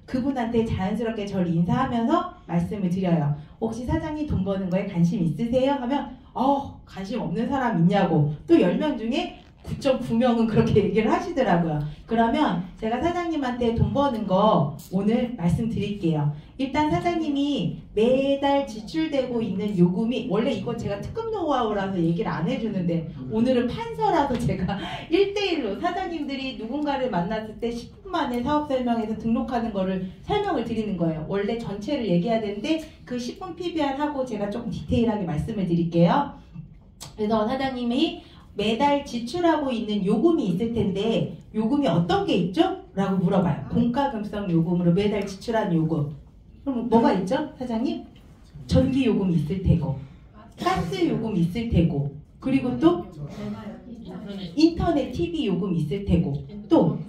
그분한테 자연스럽게 저를 인사하면서 말씀을 드려요. 혹시 사장님 돈 버는 거에 관심 있으세요? 하면 관심 없는 사람 있냐고. 또 10명 중에 9.9명은 그렇게 얘기를 하시더라고요. 그러면 제가 사장님한테 돈 버는 거 오늘 말씀드릴게요. 일단 사장님이 매달 지출되고 있는 요금이, 원래 이건 제가 특급 노하우라서 얘기를 안 해주는데 오늘은 판서라서 제가 1대1로 사장님들이 누군가를 만났을 때 10분 만에 사업 설명에서 등록하는 거를 설명을 드리는 거예요. 원래 전체를 얘기해야 되는데 그 10분 PBR 하고 제가 조금 디테일하게 말씀을 드릴게요. 그래서 사장님이 매달 지출하고 있는 요금이 있을 텐데 요금이 어떤 게 있죠? 라고 물어봐요. 공과금성 요금으로 매달 지출한 요금. 그럼 뭐가 있죠? 사장님? 전기 요금이 있을 테고, 가스 요금 있을 테고, 그리고 또 인터넷 TV 요금 있을 테고, 또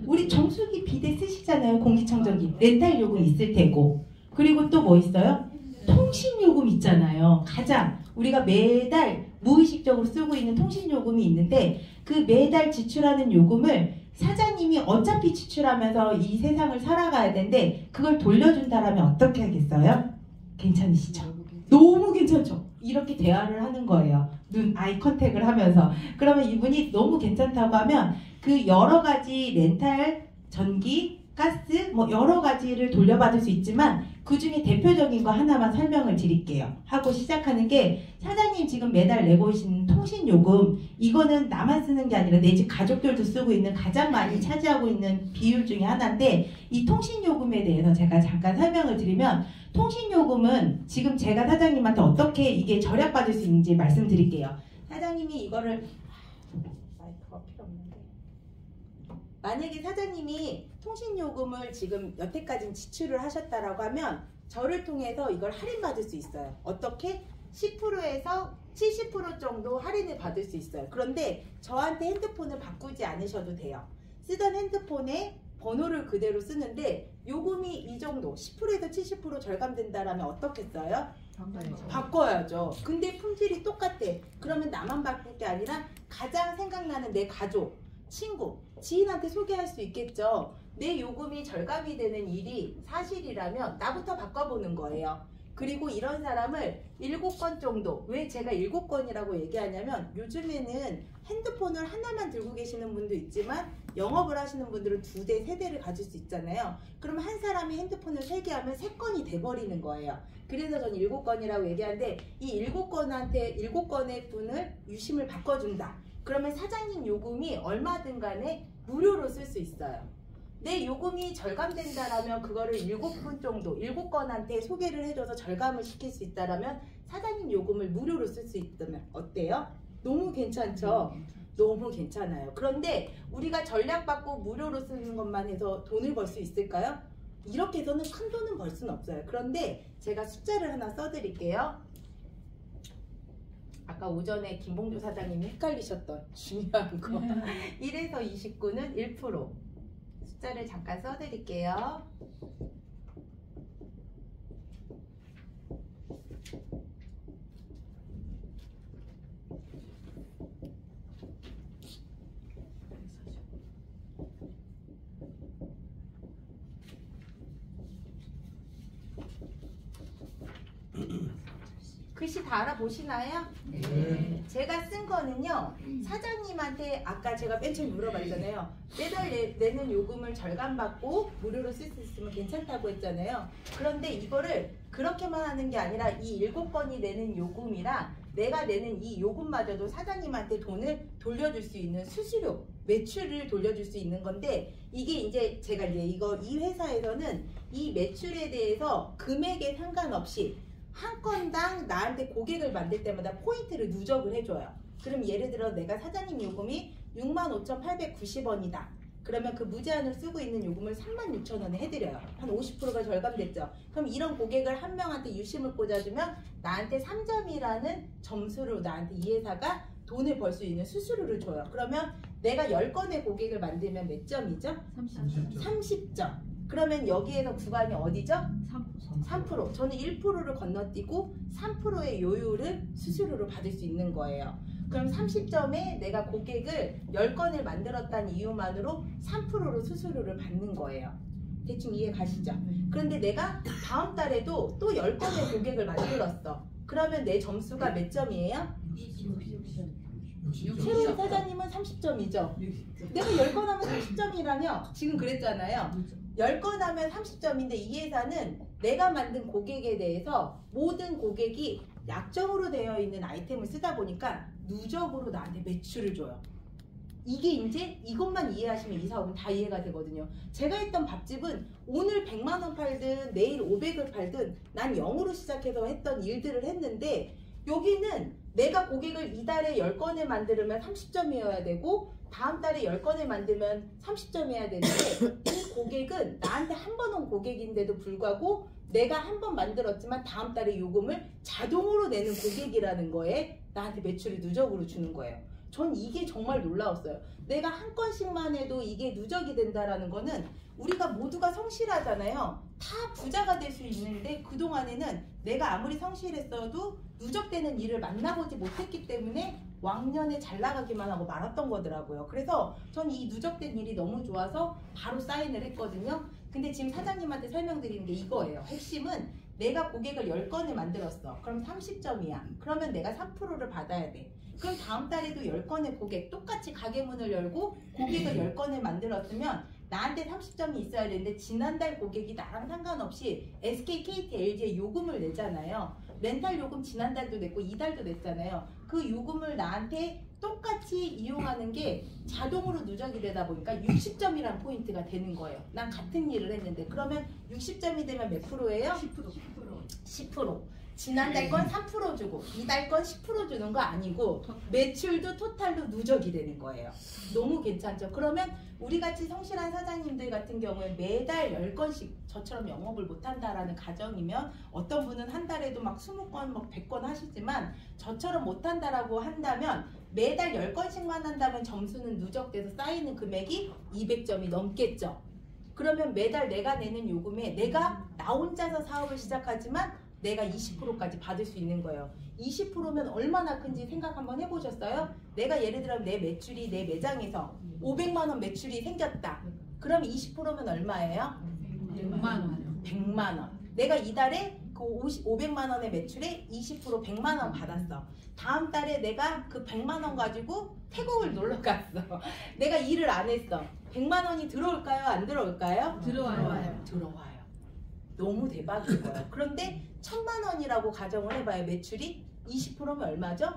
우리 정수기 비데 쓰시잖아요. 공기청정기 렌탈 요금 있을 테고, 그리고 또 뭐 있어요? 통신 요금 있잖아요. 가장 우리가 매달 무의식적으로 쓰고 있는 통신 요금이 있는데 그 매달 지출하는 요금을 사장님이 어차피 지출하면서 이 세상을 살아가야 되는데 그걸 돌려준다라면 어떻게 하겠어요? 괜찮으시죠? 너무 괜찮죠? 이렇게 대화를 하는 거예요. 아이 컨택을 하면서. 그러면 이분이 너무 괜찮다고 하면 그 여러 가지 렌탈, 전기, 가스 뭐 여러 가지를 돌려받을 수 있지만 그 중에 대표적인 거 하나만 설명을 드릴게요. 하고 시작하는 게, 사장님 지금 매달 내고 계신 통신요금, 이거는 나만 쓰는 게 아니라 내 집 가족들도 쓰고 있는 가장 많이 차지하고 있는 비율 중에 하나인데, 이 통신요금에 대해서 제가 잠깐 설명을 드리면, 통신요금은 지금 제가 사장님한테 어떻게 이게 절약받을 수 있는지 말씀드릴게요. 사장님이 이거를 마이크가 필요 없는데, 만약에 사장님이 통신요금을 지금 여태까지 지출을 하셨다라고 하면 저를 통해서 이걸 할인받을 수 있어요. 어떻게? 10%에서 70% 정도 할인을 받을 수 있어요. 그런데 저한테 핸드폰을 바꾸지 않으셔도 돼요. 쓰던 핸드폰에 번호를 그대로 쓰는데 요금이 이 정도 10%에서 70% 절감된다라면 어떻게 써요? 바꿔야죠. 근데 품질이 똑같아. 그러면 나만 바꿀 게 아니라 가장 생각나는 내 가족, 친구, 지인한테 소개할 수 있겠죠. 내 요금이 절감이 되는 일이 사실이라면 나부터 바꿔보는 거예요. 그리고 이런 사람을 7건 정도, 왜 제가 7건이라고 얘기하냐면 요즘에는 핸드폰을 하나만 들고 계시는 분도 있지만 영업을 하시는 분들은 2대, 3대를 가질 수 있잖아요. 그럼 한 사람이 핸드폰을 3개 하면 3건이 돼버리는 거예요. 그래서 저는 7건이라고 얘기하는데, 이 7건의 분을 유심을 바꿔준다. 그러면 사장님 요금이 얼마든 간에 무료로 쓸 수 있어요. 내 요금이 절감된다라면 그거를 7분 정도, 7건한테 소개를 해줘서 절감을 시킬 수 있다라면 사장님 요금을 무료로 쓸 수 있다면 어때요? 너무 괜찮죠? 너무 괜찮아요. 그런데 우리가 전략받고 무료로 쓰는 것만 해서 돈을 벌 수 있을까요? 이렇게 해서는 큰 돈은 벌 수는 없어요. 그런데 제가 숫자를 하나 써드릴게요. 아까 오전에 김봉주 사장님이 헷갈리셨던 중요한 거. 1에서 29는 1%. 숫자를 잠깐 써드릴게요. 글씨 다 알아보시나요? 네. 제가 쓴 거는요, 사장님한테 아까 제가 맨 처음 물어봤잖아요. 매달 내는 요금을 절감받고 무료로 쓸 수 있으면 괜찮다고 했잖아요. 그런데 이거를 그렇게만 하는 게 아니라 이 7건이 내는 요금이랑 내가 내는 이 요금마저도 사장님한테 돈을 돌려줄 수 있는 수수료, 매출을 돌려줄 수 있는 건데, 이게 이제 제가 이 회사에서는 이 매출에 대해서 금액에 상관없이 한 건당 나한테 고객을 만들 때마다 포인트를 누적을 해줘요. 그럼 예를 들어 내가 사장님 요금이 65,890원이다. 그러면 그 무제한을 쓰고 있는 요금을 36,000원에 해드려요. 한 50%가 절감됐죠. 그럼 이런 고객을 한 명한테 유심을 꽂아주면 나한테 3점이라는 점수로 나한테 이 회사가 돈을 벌 수 있는 수수료를 줘요. 그러면 내가 10건의 고객을 만들면 몇 점이죠? 30점. 그러면 여기에서 구간이 어디죠? 3%. 저는 1%를 건너뛰고 3%의 요율을 수수료로 받을 수 있는 거예요. 그럼 30점에 내가 고객을 10건을 만들었다는 이유만으로 3%로 수수료를 받는 거예요. 대충 이해 가시죠? 그런데 내가 다음 달에도 또 10건의 고객을 만들었어. 그러면 내 점수가 몇 점이에요? 60점. 새로운 사장님은 30점이죠. 내가 10건 하면 30점이라며 지금 그랬잖아요. 10건 하면 30점인데 이 회사는 내가 만든 고객에 대해서 모든 고객이 약정으로 되어 있는 아이템을 쓰다 보니까 누적으로 나한테 매출을 줘요. 이게 이제 이것만 이해하시면 이 사업은 다 이해가 되거든요. 제가 했던 밥집은 오늘 100만 원 팔든 내일 500을 팔든 난 0으로 시작해서 했던 일들을 했는데 여기는 내가 고객을 이달에 10건을 만들면 30점이어야 되고 다음 달에 10건을 만들면 30점이어야 되는데 이 고객은 나한테 한 번 온 고객인데도 불구하고 내가 한 번 만들었지만 다음 달에 요금을 자동으로 내는 고객이라는 거에 나한테 매출을 누적으로 주는 거예요. 전 이게 정말 놀라웠어요. 내가 한 건씩만 해도 이게 누적이 된다라는 거는 우리가 모두가 성실하잖아요. 다 부자가 될 수 있는데 그동안에는 내가 아무리 성실했어도 누적되는 일을 만나보지 못했기 때문에 왕년에 잘 나가기만 하고 말았던 거더라고요. 그래서 전 이 누적된 일이 너무 좋아서 바로 사인을 했거든요. 근데 지금 사장님한테 설명드리는 게 이거예요. 핵심은 내가 고객을 10건을 만들었어. 그럼 30점이야. 그러면 내가 3%를 받아야 돼. 그럼 다음 달에도 10건의 고객 똑같이 가게 문을 열고 고객을 10건을 만들었으면 나한테 30점이 있어야 되는데 지난달 고객이 나랑 상관없이 SK, KT, LG에 요금을 내잖아요. 렌탈 요금 지난달도 냈고 이달도 냈잖아요. 그 요금을 나한테 똑같이 이용하는 게 자동으로 누적이 되다 보니까 60점이란 포인트가 되는 거예요. 난 같은 일을 했는데 그러면 60점이 되면 몇 프로예요? 10%. 지난달 건 3% 주고 이달 건 10% 주는 거 아니고 매출도 토탈로 누적이 되는 거예요. 너무 괜찮죠? 그러면 우리같이 성실한 사장님들 같은 경우에 매달 10건씩 저처럼 영업을 못한다라는 가정이면 어떤 분은 한 달에도 막 20건, 막 100건 하시지만 저처럼 못한다라고 한다면 매달 10건씩만 한다면 점수는 누적돼서 쌓이는 금액이 200점이 넘겠죠. 그러면 매달 내가 내는 요금에 내가 나 혼자서 사업을 시작하지만 내가 20%까지 받을 수 있는 거예요. 20%면 얼마나 큰지 생각 한번 해보셨어요? 내가 예를 들어 내 매출이 내 매장에서 500만 원 매출이 생겼다. 그럼 20%면 얼마예요? 100만 원. 100만 원. 내가 이달에 그 500만 원의 매출에 20% 100만 원 받았어. 다음 달에 내가 그 100만 원 가지고 태국을 놀러 갔어. 내가 일을 안 했어. 100만 원이 들어올까요? 안 들어올까요? 들어와요. 들어와요. 너무 대박인 거예요. 그런데 1000만 원이라고 가정을 해봐요. 매출이 20%면 얼마죠?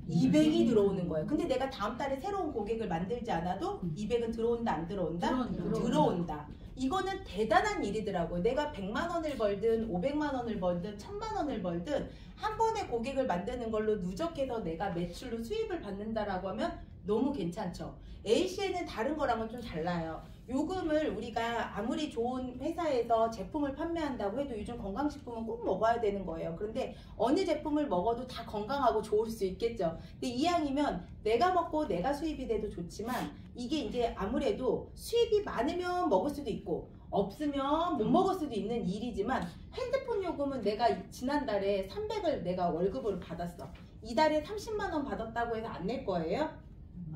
200이 들어오는 거예요. 근데 내가 다음 달에 새로운 고객을 만들지 않아도 200은 들어온다 안 들어온다? 들어온다. 이거는 대단한 일이더라고요. 내가 100만 원을 벌든 500만 원을 벌든 1000만 원을 벌든 한 번에 고객을 만드는 걸로 누적해서 내가 매출로 수입을 받는다라고 하면 너무 괜찮죠. ACN은 다른 거랑은 좀 달라요. 요금을 우리가 아무리 좋은 회사에서 제품을 판매한다고 해도 요즘 건강식품은 꼭 먹어야 되는 거예요. 그런데 어느 제품을 먹어도 다 건강하고 좋을 수 있겠죠. 근데 이왕이면 내가 먹고 내가 수입이 돼도 좋지만 이게 이제 아무래도 수입이 많으면 먹을 수도 있고 없으면 못 먹을 수도 있는 일이지만 핸드폰 요금은 내가 지난달에 300을 내가 월급으로 받았어. 이달에 30만 원 받았다고 해서 안 낼 거예요?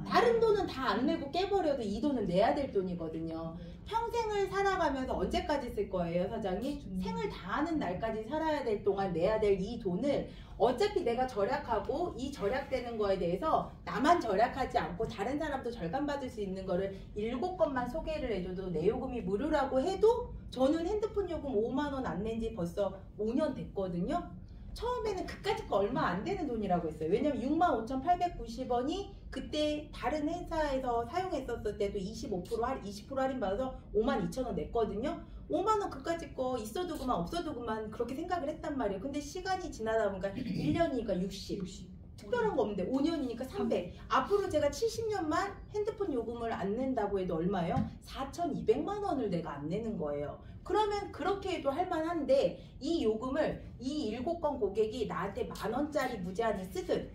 다른 돈은 다 안 내고 깨버려도 이 돈은 내야 될 돈이거든요. 평생을 살아가면서 언제까지 쓸 거예요, 사장님? 생을 다하는 날까지 살아야 될 동안 내야 될 이 돈을 어차피 내가 절약하고 이 절약되는 거에 대해서 나만 절약하지 않고 다른 사람도 절감받을 수 있는 거를 7건만 소개를 해줘도 내 요금이 무료라고 해도 저는 핸드폰 요금 5만 원 안 낸 지 벌써 5년 됐거든요. 처음에는 그까짓 거 얼마 안 되는 돈이라고 했어요. 왜냐면 65,890원이 그때 다른 회사에서 사용했었을 때도 20% 할인 받아서 52,000원 냈거든요. 5만원 그까짓 거 있어도 그만 없어도 그만 그렇게 생각을 했단 말이에요. 근데 시간이 지나다 보니까 1년이니까 60. 특별한 거 없는데 5년이니까 300. 앞으로 제가 70년만 핸드폰 요금을 안 낸다고 해도 얼마예요? 4,200만 원을 내가 안 내는 거예요. 그러면 그렇게 해도 할만한데 이 요금을 이 7건 고객이 나한테 만원짜리 무제한을 쓰든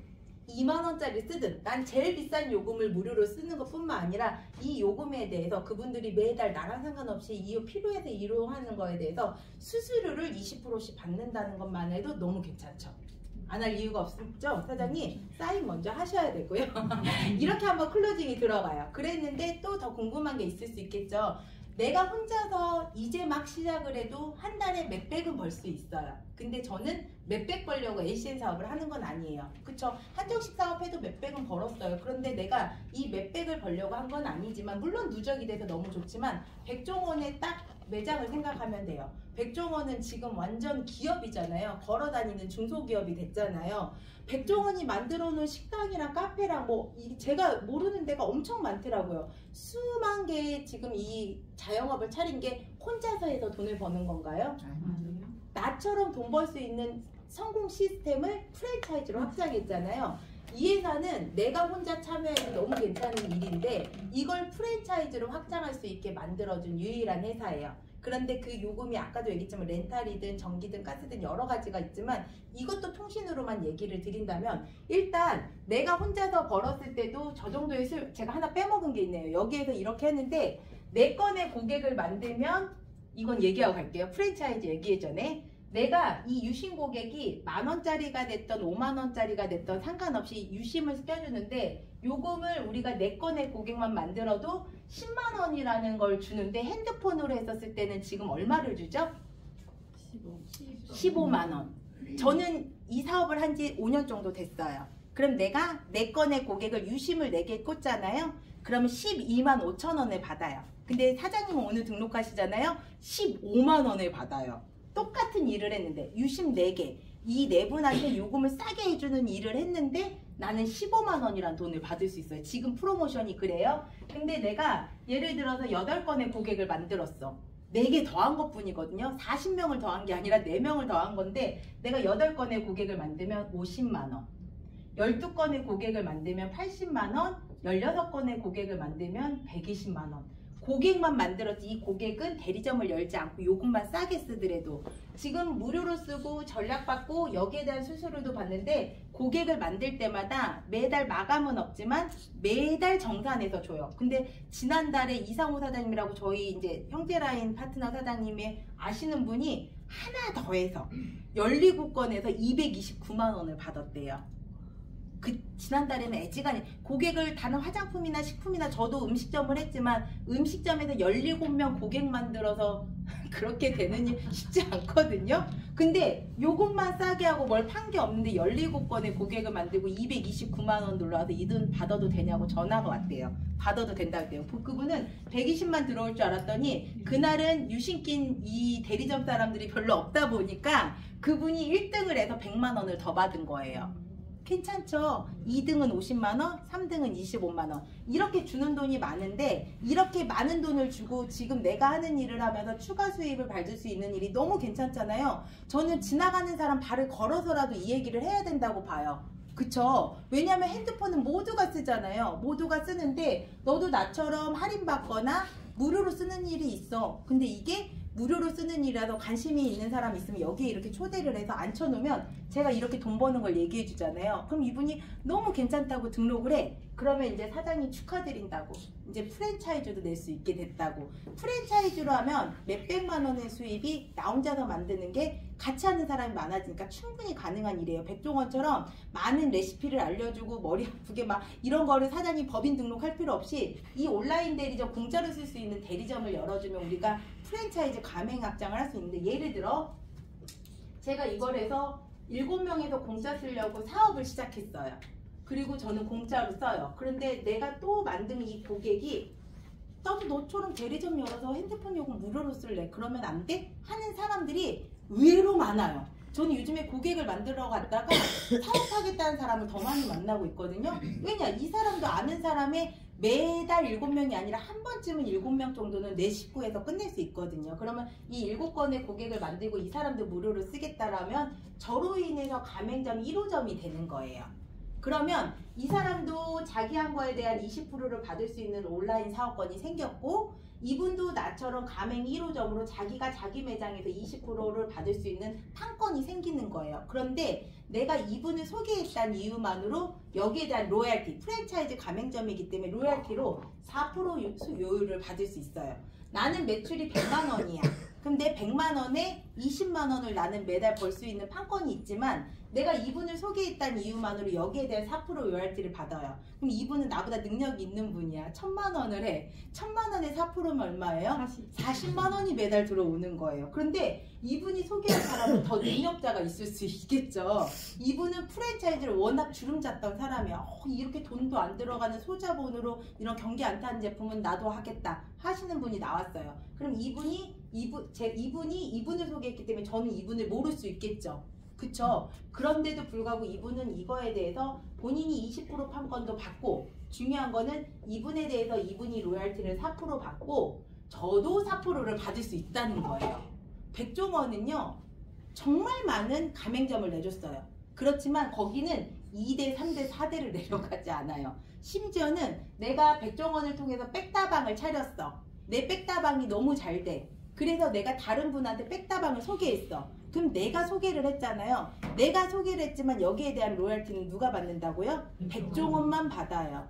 2만원짜리 쓰든 난 제일 비싼 요금을 무료로 쓰는 것 뿐만 아니라 이 요금에 대해서 그분들이 매달 나랑 상관없이 필요해서 이용하는 거에 대해서 수수료를 20%씩 받는다는 것만 해도 너무 괜찮죠. 안 할 이유가 없죠. 사장님 사인 먼저 하셔야 되고요. 이렇게 한번 클로징이 들어가요. 그랬는데 또 더 궁금한 게 있을 수 있겠죠. 내가 혼자서 이제 막 시작을 해도 한 달에 몇백은 벌 수 있어요. 근데 저는 몇백 벌려고 LCN 사업을 하는 건 아니에요. 그쵸? 한정식 사업해도 몇백은 벌었어요. 그런데 내가 이 몇백을 벌려고 한 건 아니지만, 물론 누적이 돼서 너무 좋지만 백종원의 딱 매장을 생각하면 돼요. 백종원은 지금 완전 기업이잖아요. 걸어다니는 중소기업이 됐잖아요. 백종원이 만들어 놓은 식당이랑 카페랑 제가 모르는 데가 엄청 많더라고요. 수만 개의 지금 이 자영업을 차린 게 혼자서 해서 돈을 버는 건가요? 아니요. 나처럼 돈 벌 수 있는 성공 시스템을 프랜차이즈로 확장했잖아요. 이 회사는 내가 혼자 참여해도 너무 괜찮은 일인데 이걸 프랜차이즈로 확장할 수 있게 만들어준 유일한 회사예요. 그런데 그 요금이 아까도 얘기했지만 렌탈이든 전기든 가스든 여러 가지가 있지만 이것도 통신으로만 얘기를 드린다면, 일단 내가 혼자서 벌었을 때도 저 정도의 제가 하나 빼먹은 게 있네요. 여기에서 이렇게 했는데 내 건의 고객을 만들면, 이건 얘기하고 갈게요. 프랜차이즈 얘기 전에 내가 이 유심 고객이 10,000원짜리가 됐던 50,000원짜리가 됐던 상관없이 유심을 껴주는데, 요금을 우리가 내 건의 고객만 만들어도 10만 원이라는 걸 주는데, 핸드폰으로 했었을 때는 지금 얼마를 주죠? 15만 원. 저는 이 사업을 한 지 5년 정도 됐어요. 그럼 내가 내 건의 고객을 유심을 4개 꽂잖아요. 그러면 12만 5천 원을 받아요. 근데 사장님은 오늘 등록하시잖아요. 15만 원을 받아요. 똑같은 일을 했는데 유심 4개, 이 4분한테 요금을 싸게 해주는 일을 했는데 나는 15만 원이란 돈을 받을 수 있어요. 지금 프로모션이 그래요. 근데 내가 예를 들어서 8건의 고객을 만들었어. 4개 더한 것 뿐이거든요. 40명을 더한 게 아니라 4명을 더한 건데, 내가 8건의 고객을 만들면 50만 원, 12건의 고객을 만들면 80만 원, 16건의 고객을 만들면 120만 원. 고객만 만들었지 이 고객은 대리점을 열지 않고 요금만 싸게 쓰더라도 지금 무료로 쓰고 전략받고 여기에 대한 수수료도 받는데, 고객을 만들 때마다 매달 마감은 없지만 매달 정산해서 줘요. 근데 지난달에 이상호 사장님이라고 저희 이제 형제라인 파트너 사장님이 아시는 분이 하나 더해서 17건에서 229만 원을 받았대요. 지난달에는 애지간히 고객을 다른 화장품이나 식품이나, 저도 음식점을 했지만 음식점에서 17명 고객 만들어서 그렇게 되는 일 쉽지 않거든요. 근데 요것만 싸게 하고 뭘 판 게 없는데 17건의 고객을 만들고 229만 원 놀러와서 이 돈 받아도 되냐고 전화가 왔대요. 받아도 된다 그래요. 그분은 120만 들어올 줄 알았더니 그날은 유심낀 이 대리점 사람들이 별로 없다 보니까 그분이 1등을 해서 100만 원을 더 받은 거예요. 괜찮죠? 2등은 50만원, 3등은 25만원. 이렇게 주는 돈이 많은데, 이렇게 많은 돈을 주고 지금 내가 하는 일을 하면서 추가 수입을 받을 수 있는 일이 너무 괜찮잖아요. 저는 지나가는 사람 발을 걸어서라도 이 얘기를 해야 된다고 봐요. 그쵸? 왜냐면 핸드폰은 모두가 쓰잖아요. 모두가 쓰는데 너도 나처럼 할인받거나 무료로 쓰는 일이 있어. 근데 이게 무료로 쓰는 일이라도 관심이 있는 사람 있으면 여기에 이렇게 초대를 해서 앉혀놓으면 제가 이렇게 돈 버는 걸 얘기해 주잖아요. 그럼 이분이 너무 괜찮다고 등록을 해. 그러면 이제 사장님 축하드린다고, 이제 프랜차이즈도 낼 수 있게 됐다고. 프랜차이즈로 하면 몇백만 원의 수입이 나 혼자서 만드는 게 같이 하는 사람이 많아지니까 충분히 가능한 일이에요. 백종원처럼 많은 레시피를 알려주고 머리 아프게 막 이런 거를 사장님 법인 등록할 필요 없이 이 온라인 대리점 공짜로 쓸 수 있는 대리점을 열어주면 우리가 프랜차이즈 가맹 확장을 할 수 있는데, 예를 들어 제가 이걸 해서 7명에서 공짜 쓰려고 사업을 시작했어요. 그리고 저는 공짜로 써요. 그런데 내가 또 만든 이 고객이 나도 너처럼 대리점 열어서 핸드폰 요금 무료로 쓸래, 그러면 안 돼? 하는 사람들이 의외로 많아요. 저는 요즘에 고객을 만들러 갔다가 사업하겠다는 사람을 더 많이 만나고 있거든요. 왜냐? 이 사람도 아는 사람의 매달 7명이 아니라 한 번쯤은 7명 정도는 내 식구에서 끝낼 수 있거든요. 그러면 이 7건의 고객을 만들고 이 사람도 무료로 쓰겠다라면 저로 인해서 가맹점이 1호점이 되는 거예요. 그러면 이 사람도 자기 한 거에 대한 20%를 받을 수 있는 온라인 사업권이 생겼고, 이분도 나처럼 가맹 1호점으로 자기가 자기 매장에서 20%를 받을 수 있는 판권이 생기는 거예요. 그런데 내가 이분을 소개했다는 이유만으로 여기에 대한 로얄티, 프랜차이즈 가맹점이기 때문에 로얄티로 4% 요율을 받을 수 있어요. 나는 매출이 100만 원이야. 그럼 내 100만 원에 20만 원을 나는 매달 벌 수 있는 판권이 있지만 내가 이분을 소개했다는 이유만으로 여기에 대한 4% 로열티를 받아요. 그럼 이분은 나보다 능력이 있는 분이야. 1000만 원을 해. 1000만 원에 4%면 얼마예요? 40만 원이 매달 들어오는 거예요. 그런데 이분이 소개한 사람은 더 능력자가 있을 수 있겠죠. 이분은 프랜차이즈를 워낙 주름 잡던 사람이야. 이렇게 돈도 안 들어가는 소자본으로 이런 경기 안 타는 제품은 나도 하겠다 하시는 분이 나왔어요. 그럼 이분이 이분을 소개했기 때문에 저는 이분을 모를 수 있겠죠. 그쵸? 그런데도 불구하고 이분은 이거에 대해서 본인이 20% 판권도 받고, 중요한 거는 이분에 대해서 이분이 로열티를 4% 받고 저도 4%를 받을 수 있다는 거예요. 백종원은요 정말 많은 가맹점을 내줬어요. 그렇지만 거기는 2대, 3대, 4대를 내려가지 않아요. 심지어는 내가 백종원을 통해서 백다방을 차렸어. 내 백다방이 너무 잘 돼. 그래서 내가 다른 분한테 백다방을 소개했어. 그럼 내가 소개를 했잖아요. 내가 소개를 했지만 여기에 대한 로열티는 누가 받는다고요? 백종원만 받아요.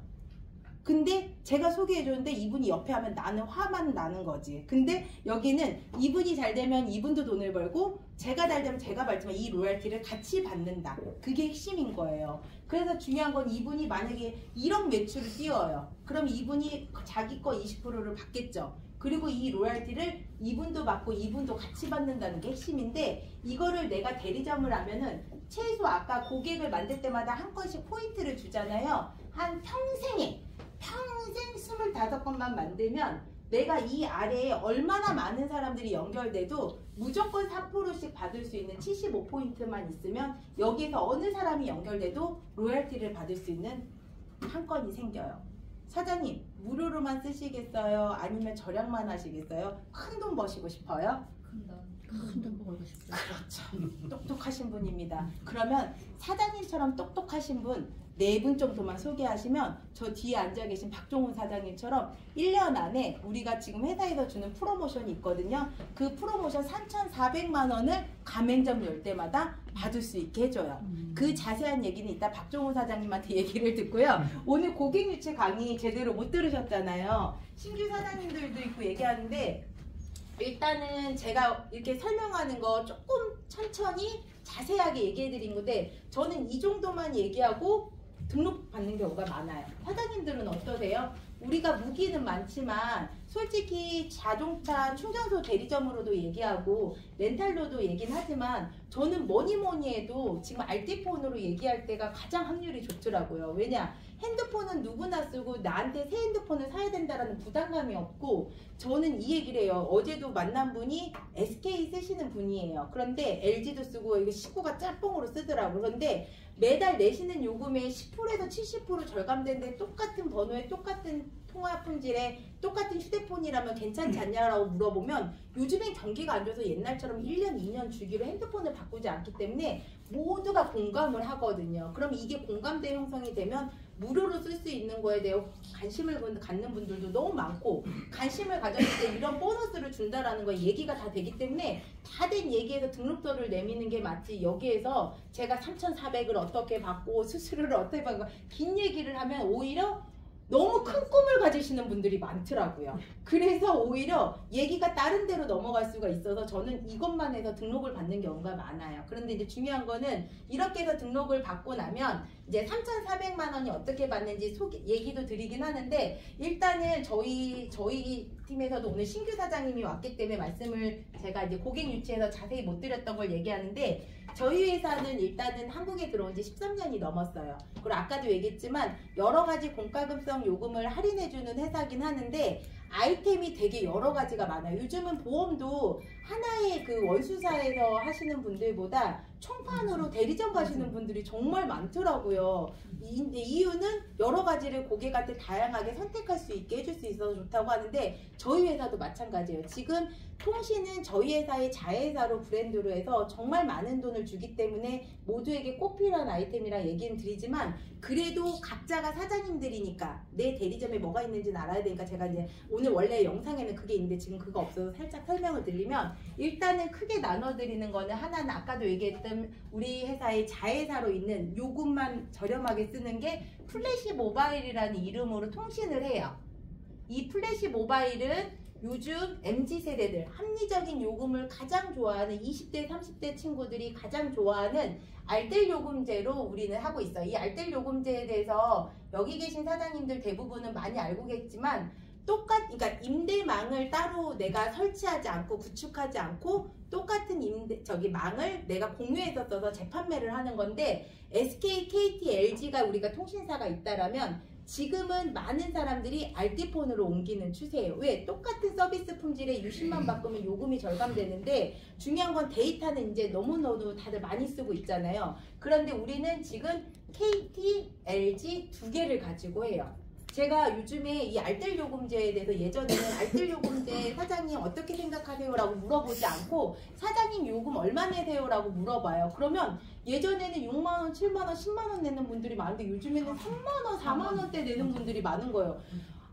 근데 제가 소개해줬는데 이분이 옆에 하면 나는 화만 나는 거지. 근데 여기는 이분이 잘 되면 이분도 돈을 벌고 제가 잘 되면 제가 벌지만 이 로열티를 같이 받는다. 그게 핵심인 거예요. 그래서 중요한 건 이분이 만약에 1억 매출을 띄워요. 그럼 이분이 자기 거 20%를 받겠죠. 그리고 이 로열티를 이분도 받고 이분도 같이 받는다는 게 핵심인데, 이거를 내가 대리점을 하면은 최소 아까 고객을 만들 때마다 한 건씩 포인트를 주잖아요. 한 평생 25건만 만들면 내가 이 아래에 얼마나 많은 사람들이 연결돼도 무조건 4%씩 받을 수 있는 75포인트만 있으면 여기에서 어느 사람이 연결돼도 로열티를 받을 수 있는 판권이 생겨요. 사장님, 무료로만 쓰시겠어요? 아니면 절약만 하시겠어요? 큰 돈 버시고 싶어요? 큰 돈 벌고 싶어요. 그렇죠. 똑똑하신 분입니다. 그러면 사장님처럼 똑똑하신 분 4분 정도만 소개하시면 저 뒤에 앉아 계신 박종훈 사장님처럼 1년 안에 우리가 지금 회사에서 주는 프로모션이 있거든요. 그 프로모션 3,400만 원을 가맹점 열 때마다 받을 수 있게 해줘요. 그 자세한 얘기는 이따 박종훈 사장님한테 얘기를 듣고요. 오늘 고객 유치 강의 제대로 못 들으셨잖아요. 신규 사장님들도 있고 얘기하는데, 일단은 제가 이렇게 설명하는 거 조금 천천히 자세하게 얘기해 드린 건데, 저는 이 정도만 얘기하고 등록 받는 경우가 많아요. 사장님들은 어떠세요? 우리가 무기는 많지만 솔직히 자동차 충전소 대리점으로도 얘기하고 렌탈로도 얘기는 하지만 저는 뭐니 해도 지금 알티폰으로 얘기할 때가 가장 확률이 좋더라고요. 왜냐? 핸드폰은 누구나 쓰고 나한테 새 핸드폰을 사야 된다라는 부담감이 없고, 저는 이 얘기를 해요. 어제도 만난 분이 SK 쓰시는 분이에요. 그런데 LG도 쓰고 이거 식구가 짬뽕으로 쓰더라고요. 그런데 매달 내시는 요금의 10%에서 70% 절감되는데 똑같은 번호에 똑같은 통화 품질에 똑같은 휴대폰이라면 괜찮지 않냐라고 물어보면, 요즘엔 경기가 안 좋아서 옛날처럼 1년, 2년 주기로 핸드폰을 바꾸지 않기 때문에 모두가 공감을 하거든요. 그럼 이게 공감대 형성이 되면 무료로 쓸 수 있는 거에 대해 관심을 갖는 분들도 너무 많고, 관심을 가졌을 때 이런 보너스를 준다라는 거 얘기가 다 되기 때문에 다 된 얘기에서 등록서를 내미는 게 맞지, 여기에서 제가 3,400을 어떻게 받고 수수료를 어떻게 받고 긴 얘기를 하면 오히려 너무 큰 꿈을 가지시는 분들이 많더라고요. 그래서 오히려 얘기가 다른 데로 넘어갈 수가 있어서 저는 이것만 해서 등록을 받는 경우가 많아요. 그런데 이제 중요한 거는 이렇게 해서 등록을 받고 나면 이제 3,400만 원이 어떻게 받는지 얘기도 드리긴 하는데, 일단은 저희 팀에서도 오늘 신규 사장님이 왔기 때문에 말씀을 제가 이제 고객 유치해서 자세히 못 드렸던 걸 얘기하는데, 저희 회사는 일단은 한국에 들어온 지 13년이 넘었어요. 그리고 아까도 얘기했지만 여러 가지 공과금성 요금을 할인해주는 회사긴 하는데 아이템이 되게 여러 가지가 많아요. 요즘은 보험도 하나의 그 원수사에서 하시는 분들보다 총판으로 대리점 가시는 분들이 정말 많더라고요. 이유는 여러 가지를 고객한테 다양하게 선택할 수 있게 해줄 수 있어서 좋다고 하는데, 저희 회사도 마찬가지예요. 지금 통신은 저희 회사의 자회사로 브랜드로 해서 정말 많은 돈을 주기 때문에 모두에게 꼭 필요한 아이템이라 얘기는 드리지만, 그래도 각자가 사장님들이니까 내 대리점에 뭐가 있는지는 알아야 되니까 제가 이제 오늘 원래 영상에는 그게 있는데 지금 그거 없어서 살짝 설명을 드리면, 일단은 크게 나눠드리는 거는 하나는 아까도 얘기했던 우리 회사의 자회사로 있는 요금만 저렴하게 쓰는 게 플래시 모바일이라는 이름으로 통신을 해요. 이 플래시 모바일은 요즘 MZ세대들 합리적인 요금을 가장 좋아하는 20대 30대 친구들이 가장 좋아하는 알뜰 요금제로 우리는 하고 있어요. 이 알뜰 요금제에 대해서 여기 계신 사장님들 대부분은 많이 알고 계시지만 그러니까 임대망을 따로 내가 설치하지 않고 구축하지 않고 똑같은 망을 내가 공유해서 써서 재판매를 하는 건데 SK, KT, LG가 우리가 통신사가 있다라면 지금은 많은 사람들이 알뜰폰으로 옮기는 추세예요. 왜? 똑같은 서비스 품질에 60만 바꾸면 요금이 절감되는데 중요한 건 데이터는 이제 너무너무 다들 많이 쓰고 있잖아요. 그런데 우리는 지금 KT, LG 두 개를 가지고 해요. 제가 요즘에 이 알뜰 요금제에 대해서 예전에는 알뜰 요금제 사장님 어떻게 생각하세요? 라고 물어보지 않고 사장님 요금 얼마 내세요? 라고 물어봐요. 그러면 예전에는 6만원, 7만원, 10만원 내는 분들이 많은데 요즘에는 3만원, 4만원대 내는 분들이 많은 거예요.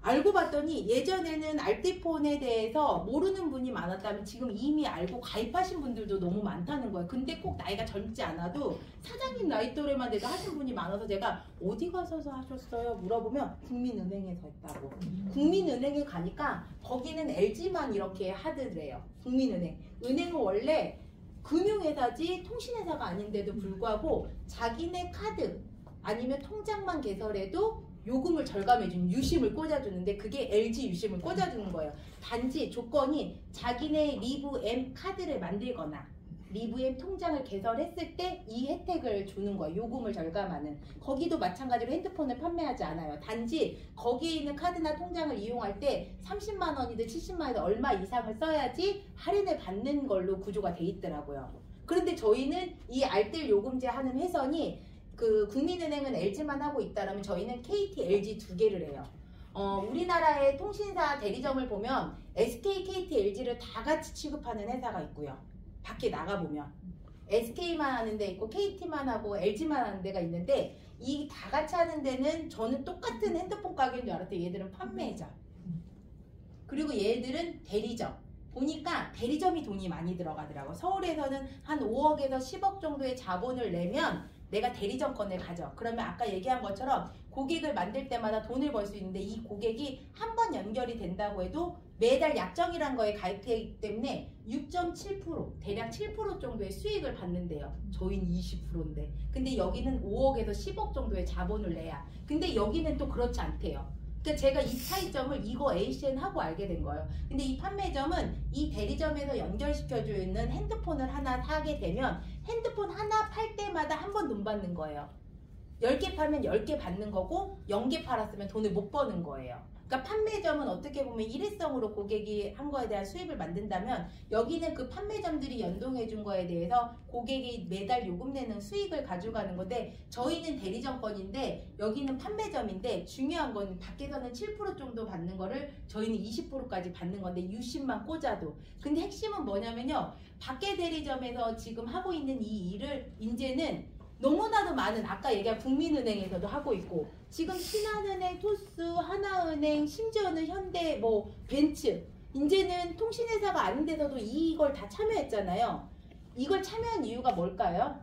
알고 봤더니 예전에는 알뜰폰에 대해서 모르는 분이 많았다면 지금 이미 알고 가입하신 분들도 너무 많다는 거예요. 근데 꼭 나이가 젊지 않아도 사장님 나이 또래만 돼도 하신 분이 많아서 제가 어디 가서 하셨어요? 물어보면 국민은행에서 했다고. 국민은행에 가니까 거기는 LG만 이렇게 하더래요. 국민은행. 은행은 원래 금융회사지 통신회사가 아닌데도 불구하고 자기네 카드 아니면 통장만 개설해도 요금을 절감해주는 유심을 꽂아주는데 그게 LG 유심을 꽂아주는 거예요. 단지 조건이 자기네 리브M 카드를 만들거나 리브M 통장을 개설했을 때 이 혜택을 주는 거예요. 요금을 절감하는. 거기도 마찬가지로 핸드폰을 판매하지 않아요. 단지 거기에 있는 카드나 통장을 이용할 때 30만 원이든 70만 원이든 얼마 이상을 써야지 할인을 받는 걸로 구조가 돼 있더라고요. 그런데 저희는 이 알뜰 요금제 하는 회선이 국민은행은 LG만 하고 있다라면 저희는 KT, LG 두 개를 해요. 우리나라의 통신사 대리점을 보면 SK, KT, LG를 다 같이 취급하는 회사가 있고요. 밖에 나가보면 SK만 하는 데 있고 KT만 하고 LG만 하는 데가 있는데 이 다 같이 하는 데는 저는 똑같은 핸드폰 가격인 줄 알았더니 얘들은 판매점 그리고 얘들은 대리점 보니까 대리점이 돈이 많이 들어가더라고. 서울에서는 한 5억에서 10억 정도의 자본을 내면 내가 대리점권을 가져. 그러면 아까 얘기한 것처럼 고객을 만들 때마다 돈을 벌 수 있는데 이 고객이 한 번 연결이 된다고 해도 매달 약정이란 거에 가입되기 때문에 6.7% 대략 7% 정도의 수익을 받는데요. 저희는 20%인데. 근데 여기는 5억에서 10억 정도의 자본을 내야. 근데 여기는 또 그렇지 않대요. 그러니까 제가 이 차이점을 이거 ACN 하고 알게 된 거예요. 근데 이 판매점은 이 대리점에서 연결시켜주는 핸드폰을 하나 사게 되면 핸드폰 하나 팔 때마다 한 번 돈 받는 거예요. 10개 팔면 10개 받는 거고 0개 팔았으면 돈을 못 버는 거예요. 그러니까 판매점은 어떻게 보면 일회성으로 고객이 한 거에 대한 수입을 만든다면 여기는 그 판매점들이 연동해 준 거에 대해서 고객이 매달 요금 내는 수익을 가져가는 건데 저희는 대리점권인데 여기는 판매점인데 중요한 건 밖에서는 7% 정도 받는 거를 저희는 20%까지 받는 건데 유심만 꽂아도. 근데 핵심은 뭐냐면요. 밖에 대리점에서 지금 하고 있는 이 일을 이제는 너무나도 많은 아까 얘기한 국민은행에서도 하고 있고 지금 신한은행, 토스, 하나은행, 심지어는 현대, 벤츠 이제는 통신회사가 아닌 데서도 이걸 다 참여했잖아요. 이걸 참여한 이유가 뭘까요?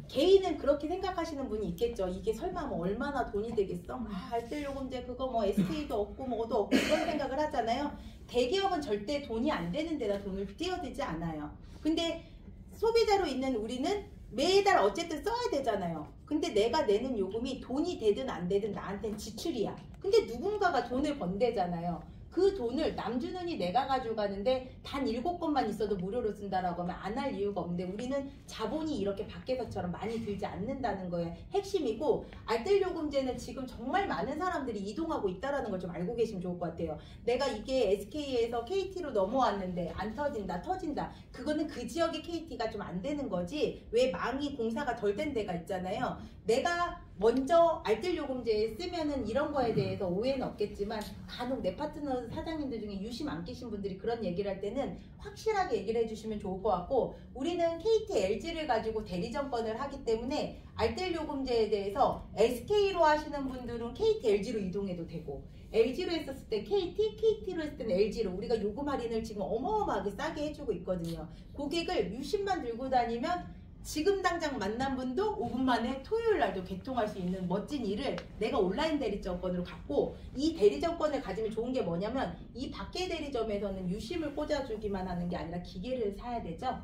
개인은 그렇게 생각하시는 분이 있겠죠. 이게 설마 얼마나 돈이 되겠어? 알뜰 요금제 그거 SK도 없고 뭐도 없고 그런 생각을 하잖아요. 대기업은 절대 돈이 안 되는 데다 돈을 띄어대지 않아요. 근데 소비자로 있는 우리는 매달 어쨌든 써야 되잖아요. 근데 내가 내는 요금이 돈이 되든 안 되든 나한테는 지출이야. 근데 누군가가 돈을 번대잖아요. 그 돈을 남주는이 내가 가져가는데 단 7건만 있어도 무료로 쓴다라고 하면 안 할 이유가 없는데 우리는 자본이 이렇게 밖에서처럼 많이 들지 않는다는 거에 핵심이고 알뜰 요금제는 지금 정말 많은 사람들이 이동하고 있다는 걸 좀 알고 계시면 좋을 것 같아요. 내가 이게 SK에서 KT로 넘어왔는데 안 터진다 터진다 그거는 그 지역의 KT가 좀 안 되는 거지 왜 망이 공사가 덜 된 데가 있잖아요. 내가 먼저 알뜰 요금제에 쓰면은 이런 거에 대해서 오해는 없겠지만 간혹 내 파트너 사장님들 중에 유심 안 끼신 분들이 그런 얘기를 할 때는 확실하게 얘기를 해주시면 좋을 것 같고 우리는 KT, LG를 가지고 대리점권을 하기 때문에 알뜰 요금제에 대해서 SK로 하시는 분들은 KT, LG로 이동해도 되고 LG로 했었을 때 KT, KT로 했을 때는 LG로 우리가 요금 할인을 지금 어마어마하게 싸게 해주고 있거든요. 고객을 유심만 들고 다니면 지금 당장 만난 분도 5분 만에 토요일 날도 개통할 수 있는 멋진 일을 내가 온라인 대리점권으로 갖고, 이 대리점권을 가지면 좋은 게 뭐냐면 이 밖에 대리점에서는 유심을 꽂아주기만 하는 게 아니라 기계를 사야 되죠.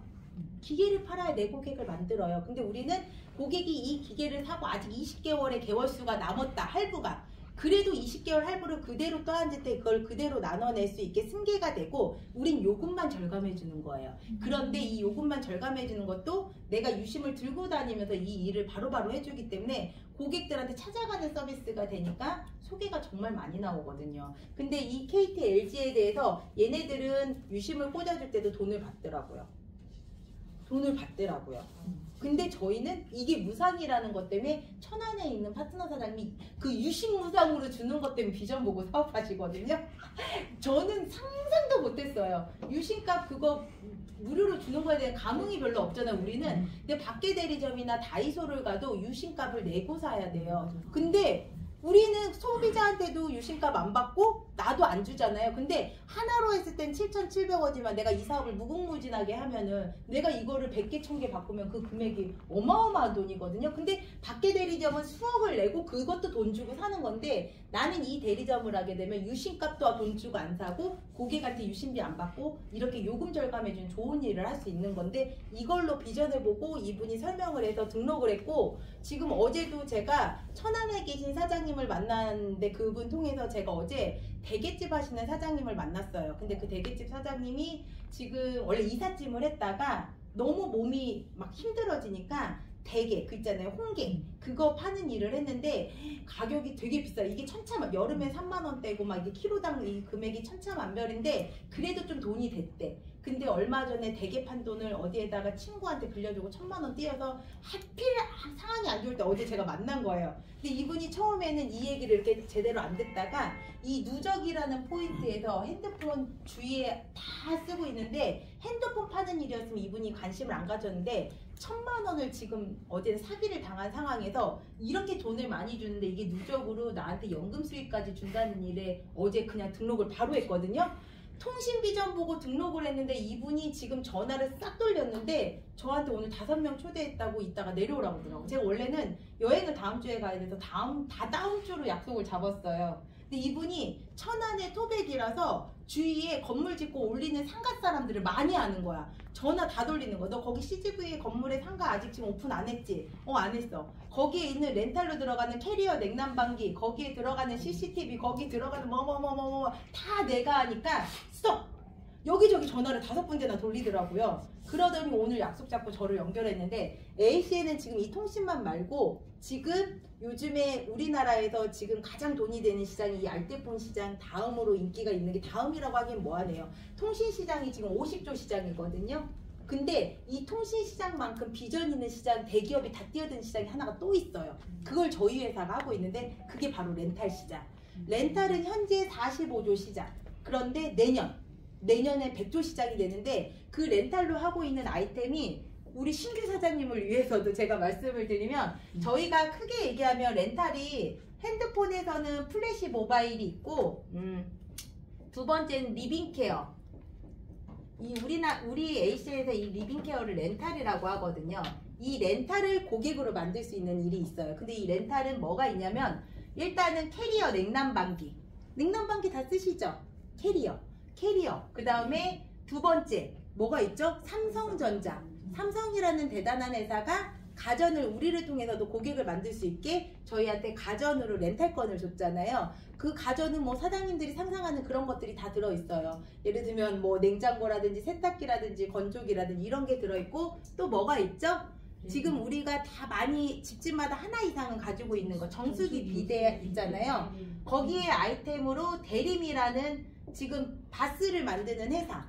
기계를 팔아야 내 고객을 만들어요. 근데 우리는 고객이 이 기계를 사고 아직 20개월의 개월수가 남았다, 할부가. 그래도 20개월 할부를 그대로 떠안을 때 그걸 그대로 나눠낼 수 있게 승계가 되고, 우린 요금만 절감해 주는 거예요. 그런데 이 요금만 절감해 주는 것도 내가 유심을 들고 다니면서 이 일을 바로바로 해주기 때문에 고객들한테 찾아가는 서비스가 되니까 소개가 정말 많이 나오거든요. 근데 이 KT, LG에 대해서 얘네들은 유심을 꽂아줄 때도 돈을 받더라고요. 근데 저희는 이게 무상이라는 것 때문에 천안에 있는 파트너 사장님이 그 유심 무상으로 주는 것 때문에 비전 보고 사업하시거든요. 저는 상상도 못했어요. 유심값 그거 무료로 주는 거에 대한 감흥이 별로 없잖아요, 우리는. 근데 밖에 대리점이나 다이소를 가도 유심값을 내고 사야 돼요. 근데 우리는 소비자한테도 유심값 안 받고 나도 안 주잖아요. 근데 하나로 했을 땐 7,700원이지만 내가 이 사업을 무궁무진하게 하면은 내가 이거를 100개, 1000개 바꾸면 그 금액이 어마어마한 돈이거든요. 근데 밖에 대리점은 수억을 내고 그것도 돈 주고 사는 건데, 나는 이 대리점을 하게 되면 유심값도 돈 주고 안 사고 고객한테 유심비 안 받고 이렇게 요금 절감해준 좋은 일을 할 수 있는 건데, 이걸로 비전을 보고 이분이 설명을 해서 등록을 했고, 지금 어제도 제가 천안에 계신 사장님을 만났는데 그분 통해서 제가 어제 대게집 하시는 사장님을 만났어요. 근데 그 대게집 사장님이 지금 원래 이삿짐을 했다가 너무 몸이 막 힘들어지니까 대게, 그 있잖아요, 홍게, 그거 파는 일을 했는데 가격이 되게 비싸요. 이게 천차만, 여름에 3만원대고 막 이게 키로당 이 금액이 천차만별인데 그래도 좀 돈이 됐대. 근데 얼마 전에 대게 판 돈을 어디에다가 친구한테 빌려주고 1000만원 띄어서 하필 상황이 안 좋을 때 어제 제가 만난 거예요. 근데 이분이 처음에는 이 얘기를 이렇게 제대로 안 듣다가 이 누적이라는 포인트에서 핸드폰 주위에 다 쓰고 있는데, 핸드폰 파는 일이었으면 이분이 관심을 안 가졌는데 1000만원을 지금 어제 사기를 당한 상황에서 이렇게 돈을 많이 주는데 이게 누적으로 나한테 연금 수익까지 준다는 일에 어제 그냥 등록을 바로 했거든요. 통신 비전 보고 등록을 했는데 이분이 지금 전화를 싹 돌렸는데 저한테 오늘 5명 초대했다고 이따가 내려오라고 그러더라고요. 제가 원래는 여행을 다음 주에 가야 돼서 다음 주로 약속을 잡았어요. 근데 이분이 천안의 토백이라서 주위에 건물 짓고 올리는 상가 사람들을 많이 아는 거야. 전화 다 돌리는 거야. 너 거기 CGV 건물에 상가 아직 지금 오픈 안 했지? 안 했어. 거기에 있는 렌탈로 들어가는 캐리어 냉난방기, 거기에 들어가는 CCTV, 거기 들어가는 다 내가 하니까 스톱! 여기저기 전화를 5군데나 돌리더라고요. 그러더니 오늘 약속 잡고 저를 연결했는데, A씨에는 지금 이 통신만 말고 지금 요즘에 우리나라에서 지금 가장 돈이 되는 시장이 이 알뜰폰 시장, 다음으로 인기가 있는 게, 다음이라고 하긴 뭐하네요. 통신 시장이 지금 50조 시장이거든요. 근데 이 통신 시장만큼 비전 있는 시장, 대기업이 다 뛰어드는 시장이 하나가 또 있어요. 그걸 저희 회사가 하고 있는데 그게 바로 렌탈 시장. 렌탈은 현재 45조 시장. 그런데 내년에 100조 시장이 되는데, 그 렌탈로 하고 있는 아이템이 우리 신규 사장님을 위해서도 제가 말씀을 드리면, 저희가 크게 얘기하면 렌탈이 핸드폰에서는 플래시 모바일이 있고, 두 번째는 리빙케어. 우리 A씨에서 이 리빙케어를 렌탈이라고 하거든요. 이 렌탈을 고객으로 만들 수 있는 일이 있어요. 근데 이 렌탈은 뭐가 있냐면, 일단은 캐리어 냉난방기 다 쓰시죠? 캐리어. 그 다음에 두 번째 뭐가 있죠? 삼성전자. 삼성이라는 대단한 회사가 가전을 우리를 통해서도 고객을 만들 수 있게 저희한테 가전으로 렌탈권을 줬잖아요. 그 가전은 뭐 사장님들이 상상하는 그런 것들이 다 들어있어요. 예를 들면 뭐 냉장고라든지 세탁기라든지 건조기라든지 이런 게 들어있고, 또 뭐가 있죠? 지금 우리가 다 많이 집집마다 하나 이상은 가지고 있는 거, 정수기 비데 있잖아요. 거기에 아이템으로 대림이라는 지금 바스를 만드는 회사,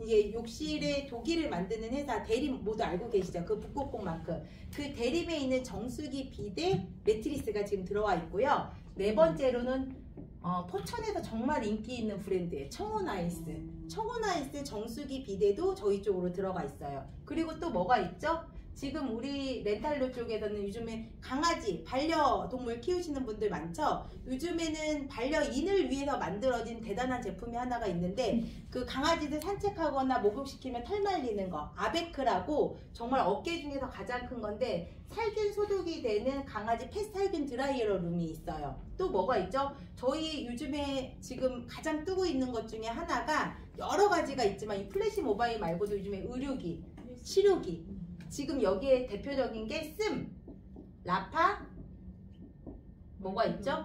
이제 욕실에 독일을 만드는 회사 대림 모두 알고 계시죠? 그 북극곰만큼. 그 대림에 있는 정수기 비데 매트리스가 지금 들어와 있고요. 네 번째로는 포천에서 정말 인기 있는 브랜드예요. 청혼아이스 정수기 비데도 저희 쪽으로 들어가 있어요. 그리고 또 뭐가 있죠? 지금 우리 렌탈로 쪽에서는 요즘에 강아지, 반려동물 키우시는 분들 많죠? 요즘에는 반려인을 위해서 만들어진 대단한 제품이 하나가 있는데 그 강아지들 산책하거나 목욕시키면 털 말리는 거 아베크라고 정말 업계 중에서 가장 큰 건데 살균 소독이 되는 강아지 펫살균 드라이어 룸이 있어요. 또 뭐가 있죠? 저희 요즘에 지금 가장 뜨고 있는 것 중에 하나가 여러 가지가 있지만 이 플래시 모바일 말고도 요즘에 의료기, 치료기 지금 여기에 대표적인 게 씀, 라파, 뭐가 있죠?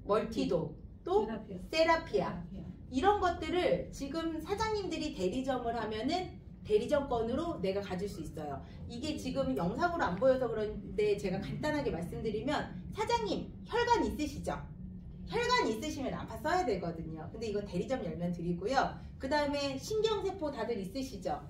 멀티도, 또 세라피아. 이런 것들을 지금 사장님들이 대리점을 하면은 대리점권으로 내가 가질 수 있어요. 이게 지금 영상으로 안 보여서 그런데 제가 간단하게 말씀드리면 사장님 혈관 있으시죠? 혈관 있으시면 라파 써야 되거든요. 근데 이건 대리점 열면 드리고요. 그 다음에 신경세포 다들 있으시죠?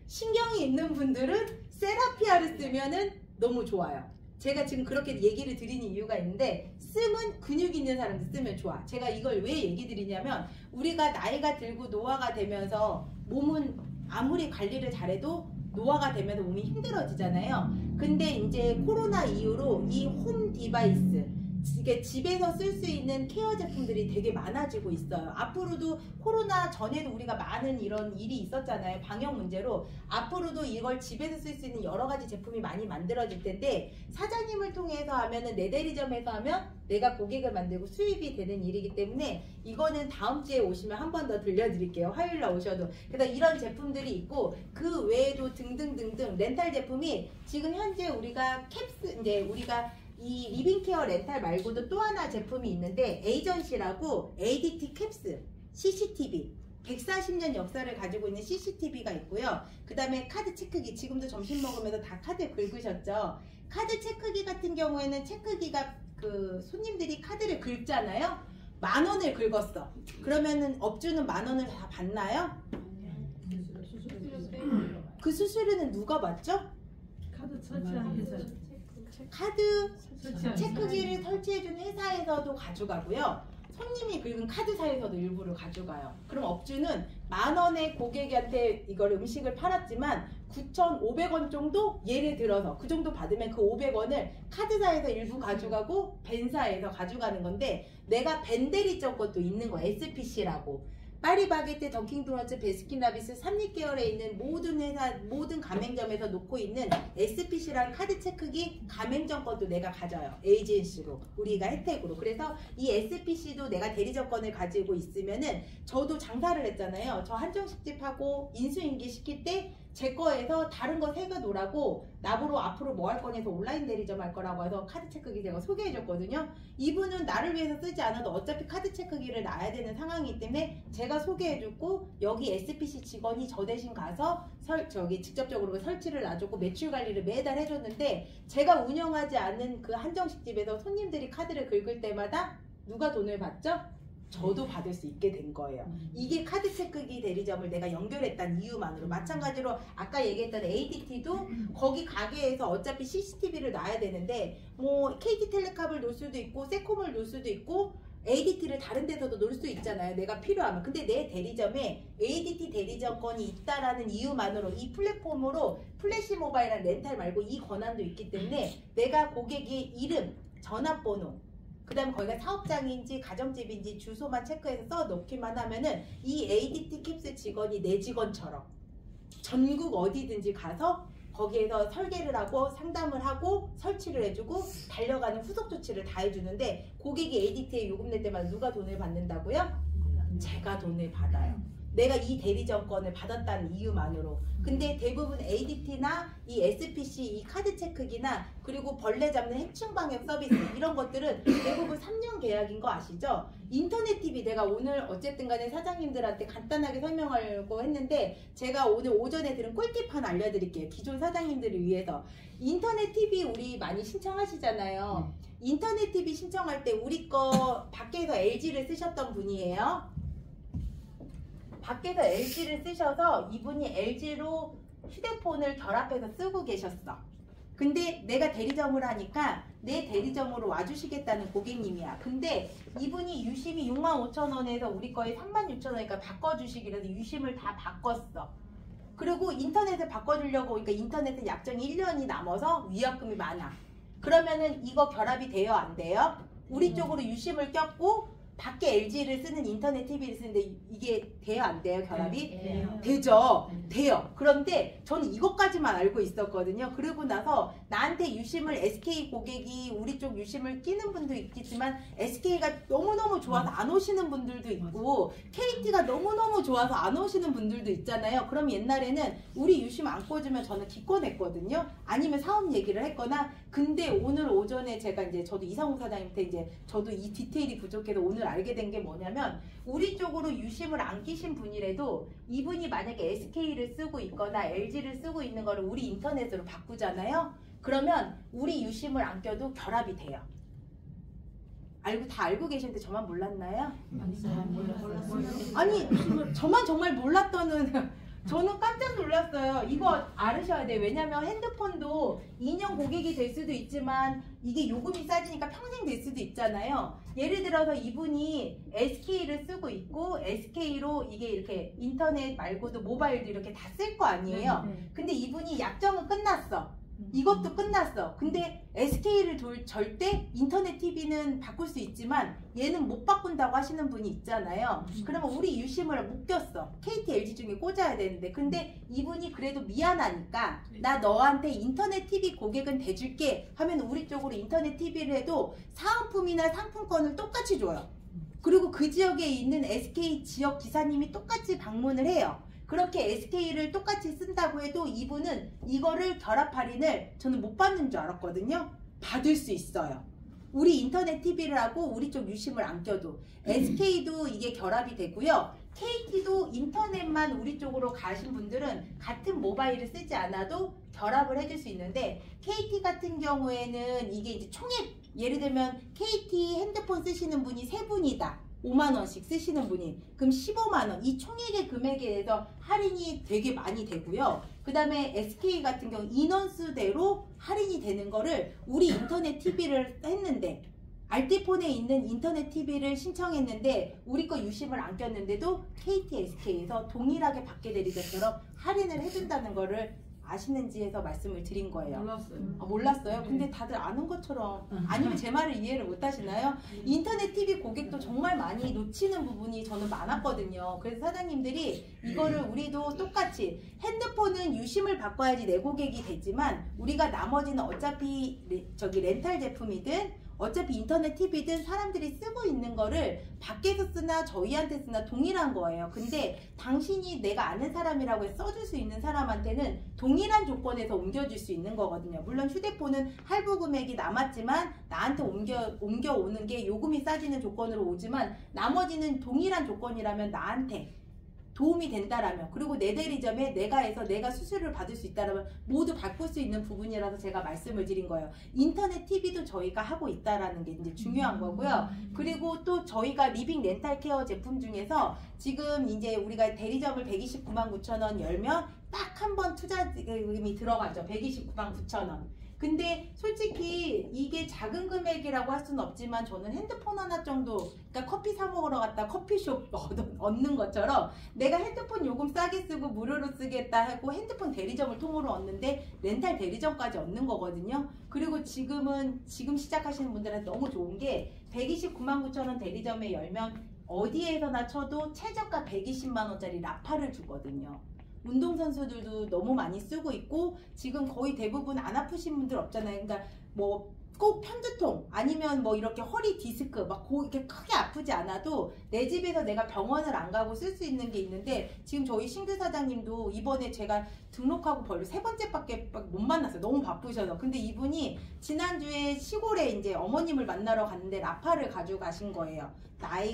신경이 있는 분들은 세라피아를 쓰면은 너무 좋아요. 제가 지금 그렇게 얘기를 드리는 이유가 있는데 씀은 근육 있는 사람들 쓰면 좋아. 제가 이걸 왜 얘기 드리냐면 우리가 나이가 들고 노화가 되면서 몸은 아무리 관리를 잘해도 노화가 되면서 몸이 힘들어지잖아요. 근데 이제 코로나 이후로 이 홈 디바이스 이게 집에서 쓸 수 있는 케어 제품들이 되게 많아지고 있어요. 앞으로도 코로나 전에도 우리가 많은 이런 일이 있었잖아요. 방역 문제로. 앞으로도 이걸 집에서 쓸 수 있는 여러 가지 제품이 많이 만들어질 텐데 사장님을 통해서 하면은 내 대리점에서 하면 내가 고객을 만들고 수입이 되는 일이기 때문에 이거는 다음 주에 오시면 한 번 더 들려드릴게요. 화요일날 오셔도. 그래서 이런 제품들이 있고 그 외에도 등등등등 렌탈 제품이 지금 현재 우리가 캡스 이제 우리가 이 리빙케어 렌탈 말고도 또 하나 제품이 있는데 에이전시라고 ADT 캡스 CCTV 140년 역사를 가지고 있는 CCTV가 있고요. 그 다음에 카드 체크기 지금도 점심 먹으면서 다 카드 긁으셨죠. 카드 체크기 같은 경우에는 체크기가 그 손님들이 카드를 긁잖아요. 10,000원을 긁었어. 그러면은 업주는 10,000원을 다 받나요? 그 수수료는 누가 받죠? 카드 설치한 회사. 카드 체크기를 설치해준 회사에서도 가져가고요. 손님이 긁은 카드사에서도 일부를 가져가요. 그럼 업주는 10,000원의 고객한테 이걸 음식을 팔았지만 9,500원 정도 예를 들어서 그 정도 받으면 그 500원을 카드사에서 일부 가져가고 벤사에서 가져가는 건데 내가 벤대리점 것도 있는 거야. SPC라고. 파리바게뜨, 던킹도너츠, 베스킨라빈스, 삼립계열에 있는 모든 회사, 모든 가맹점에서 놓고 있는 SPC라는 카드 체크기 가맹점 것도 내가 가져요. 에이전시로. 우리가 혜택으로. 그래서 이 SPC도 내가 대리점권을 가지고 있으면은 저도 장사를 했잖아요. 저 한정식집하고 인수인계 시킬 때 제 거에서 다른 거 새 거 놓으라고 나보러 앞으로 뭐 할 거냐서 온라인 대리점 할 거라고 해서 카드 체크기 제가 소개해줬거든요. 이분은 나를 위해서 쓰지 않아도 어차피 카드 체크기를 놔야 되는 상황이기 때문에 제가 소개해줬고 여기 SPC 직원이 저 대신 가서 직접적으로 설치를 놔줬고 매출 관리를 매달 해줬는데 제가 운영하지 않은 그 한정식집에서 손님들이 카드를 긁을 때마다 누가 돈을 받죠? 저도 받을 수 있게 된 거예요. 이게 카드 체크기 대리점을 내가 연결했다는 이유만으로. 마찬가지로 아까 얘기했던 ADT도 거기 가게에서 어차피 CCTV를 놔야 되는데 뭐 KT텔레캅을 놓을 수도 있고 세콤을 놓을 수도 있고 ADT를 다른 데서도 놓을 수 있잖아요. 내가 필요하면. 근데 내 대리점에 ADT 대리점권이 있다라는 이유만으로 이 플랫폼으로 플래시 모바일이나 렌탈 말고 이 권한도 있기 때문에 내가 고객의 이름, 전화번호 그 다음에 거기가 사업장인지 가정집인지 주소만 체크해서 써 놓기만 하면은 이 ADT 캡스 직원이 내 직원처럼 전국 어디든지 가서 거기에서 설계를 하고 상담을 하고 설치를 해주고 달려가는 후속 조치를 다 해주는데 고객이 ADT에 요금 낼 때마다 누가 돈을 받는다고요? 제가 돈을 받아요. 내가 이 대리점권을 받았다는 이유만으로. 근데 대부분 ADT나 이 SPC, 이 카드 체크기나 그리고 벌레 잡는 해충 방역 서비스 이런 것들은 대부분 3년 계약인 거 아시죠? 인터넷 TV 내가 오늘 어쨌든 간에 사장님들한테 간단하게 설명하려고 했는데 제가 오늘 오전에 들은 꿀팁 하나 알려드릴게요. 기존 사장님들을 위해서. 인터넷 TV 우리 많이 신청하시잖아요. 인터넷 TV 신청할 때 우리 거 밖에서 LG를 쓰셨던 분이에요. 밖에서 LG를 쓰셔서 이분이 LG로 휴대폰을 결합해서 쓰고 계셨어. 근데 내가 대리점을 하니까 내 대리점으로 와주시겠다는 고객님이야. 근데 이분이 유심이 65,000원에서 우리 거에 36,000원이니까 바꿔주시기로 해서 유심을 다 바꿨어. 그리고 인터넷을 바꿔주려고, 그러니까 인터넷은 약정이 1년이 남아서 위약금이 많아. 그러면은 이거 결합이 돼요, 안 돼요? 우리 쪽으로 유심을 꼈고 밖에 LG를 쓰는 인터넷 TV를 쓰는데 이게 돼요, 안 돼요, 결합이? 네. 되죠. 돼요. 그런데 저는 이것까지만 알고 있었거든요. 그러고 나서 나한테 유심을 SK 고객이 우리 쪽 유심을 끼는 분도 있겠지만 SK가 너무너무 좋아서 안 오시는 분들도 있고 KT가 너무너무 좋아서 안 오시는 분들도 있잖아요. 그럼 옛날에는 우리 유심 안 꽂으면 저는 기권했거든요. 아니면 사업 얘기를 했거나. 근데 오늘 오전에 제가 이제 저도 이상호 사장님한테 이제 저도 이 디테일이 부족해서 오늘 알게 된 게 뭐냐면 우리 쪽으로 유심을 안 끼신 분이라도 이분이 만약에 SK를 쓰고 있거나 LG를 쓰고 있는 거를 우리 인터넷으로 바꾸잖아요. 그러면 우리 유심을 안 껴도 결합이 돼요. 다 알고 계시는데 저만 몰랐나요? 아니 저만 정말 몰랐다는 저는 깜짝 놀랐어요. 이거 알으셔야 돼요. 왜냐면 핸드폰도 2년 고객이 될 수도 있지만 이게 요금이 싸지니까 평생 될 수도 있잖아요. 예를 들어서 이분이 SK를 쓰고 있고 SK로 이게 이렇게 인터넷 말고도 모바일도 이렇게 다 쓸 거 아니에요. 근데 이분이 약정은 끝났어. 이것도 끝났어. 근데 SK를 절대 인터넷 TV는 바꿀 수 있지만 얘는 못 바꾼다고 하시는 분이 있잖아요. 그러면 우리 유심을 못 꼈어. KT, LG 중에 꽂아야 되는데 근데 이분이 그래도 미안하니까 나 너한테 인터넷 TV 고객은 대줄게 하면 우리 쪽으로 인터넷 TV를 해도 사은품이나 상품권을 똑같이 줘요. 그리고 그 지역에 있는 SK 지역 기사님이 똑같이 방문을 해요. 그렇게 SK를 똑같이 쓴다고 해도 이분은 이거를 결합 할인을 저는 못 받는 줄 알았거든요. 받을 수 있어요. 우리 인터넷 TV를 하고 우리 쪽 유심을 안 껴도 SK도 이게 결합이 되고요. KT도 인터넷만 우리 쪽으로 가신 분들은 같은 모바일을 쓰지 않아도 결합을 해줄 수 있는데 KT 같은 경우에는 이게 이제 총액 예를 들면 KT 핸드폰 쓰시는 분이 3분이다. 5만원씩 쓰시는 분이 그럼 15만원 이 총액의 금액에 대해서 할인이 되게 많이 되고요. 그 다음에 SK 같은 경우 인원수대로 할인이 되는 거를 우리 인터넷 TV를 했는데 알뜰폰에 있는 인터넷 TV를 신청했는데 우리 거 유심을 안 꼈는데도 KT, SK에서 동일하게 받게 되는 것처럼 할인을 해준다는 거를 아시는지 해서 말씀을 드린 거예요. 몰랐어요. 몰랐어요? 근데 다들 아는 것처럼 아니면 제 말을 이해를 못 하시나요? 인터넷 TV 고객도 정말 많이 놓치는 부분이 저는 많았거든요. 그래서 사장님들이 이거를 우리도 똑같이 핸드폰은 유심을 바꿔야지 내 고객이 되지만 우리가 나머지는 어차피 렌탈 제품이든 어차피 인터넷 TV든 사람들이 쓰고 있는 거를 밖에서 쓰나 저희한테 쓰나 동일한 거예요. 근데 당신이 내가 아는 사람이라고 해서 써줄 수 있는 사람한테는 동일한 조건에서 옮겨줄 수 있는 거거든요. 물론 휴대폰은 할부 금액이 남았지만 나한테 옮겨오는 게 요금이 싸지는 조건으로 오지만 나머지는 동일한 조건이라면 나한테 도움이 된다라면 그리고 내 대리점에 내가 해서 내가 수수료를 받을 수 있다라면 모두 바꿀 수 있는 부분이라서 제가 말씀을 드린 거예요. 인터넷 TV도 저희가 하고 있다라는 게 이제 중요한 거고요. 그리고 또 저희가 리빙 렌탈 케어 제품 중에서 지금 이제 우리가 대리점을 129만 9천 원 열면 딱 한 번 투자금이 들어가죠. 129만 9천 원. 근데 솔직히 이게 작은 금액이라고 할 수는 없지만 저는 핸드폰 하나 정도 그러니까 커피 사 먹으러 갔다 커피숍 얻는 것처럼 내가 핸드폰 요금 싸게 쓰고 무료로 쓰겠다 하고 핸드폰 대리점을 통으로 얻는데 렌탈 대리점까지 얻는 거거든요. 그리고 지금 시작하시는 분들은 너무 좋은 게 129만 9천 원 대리점에 열면 어디에서나 쳐도 최저가 120만 원짜리 라파를 주거든요. 운동선수들도 너무 많이 쓰고 있고 지금 거의 대부분 안 아프신 분들 없잖아요. 그러니까 뭐 꼭 편두통 아니면 뭐 이렇게 허리 디스크 막 이렇게 크게 아프지 않아도 내 집에서 내가 병원을 안 가고 쓸 수 있는 게 있는데 지금 저희 신규 사장님도 이번에 제가 등록하고 벌써 3번째밖에 못 만났어요. 너무 바쁘셔서. 근데 이분이 지난주에 시골에 이제 어머님을 만나러 갔는데 라파를 가지고 가신 거예요.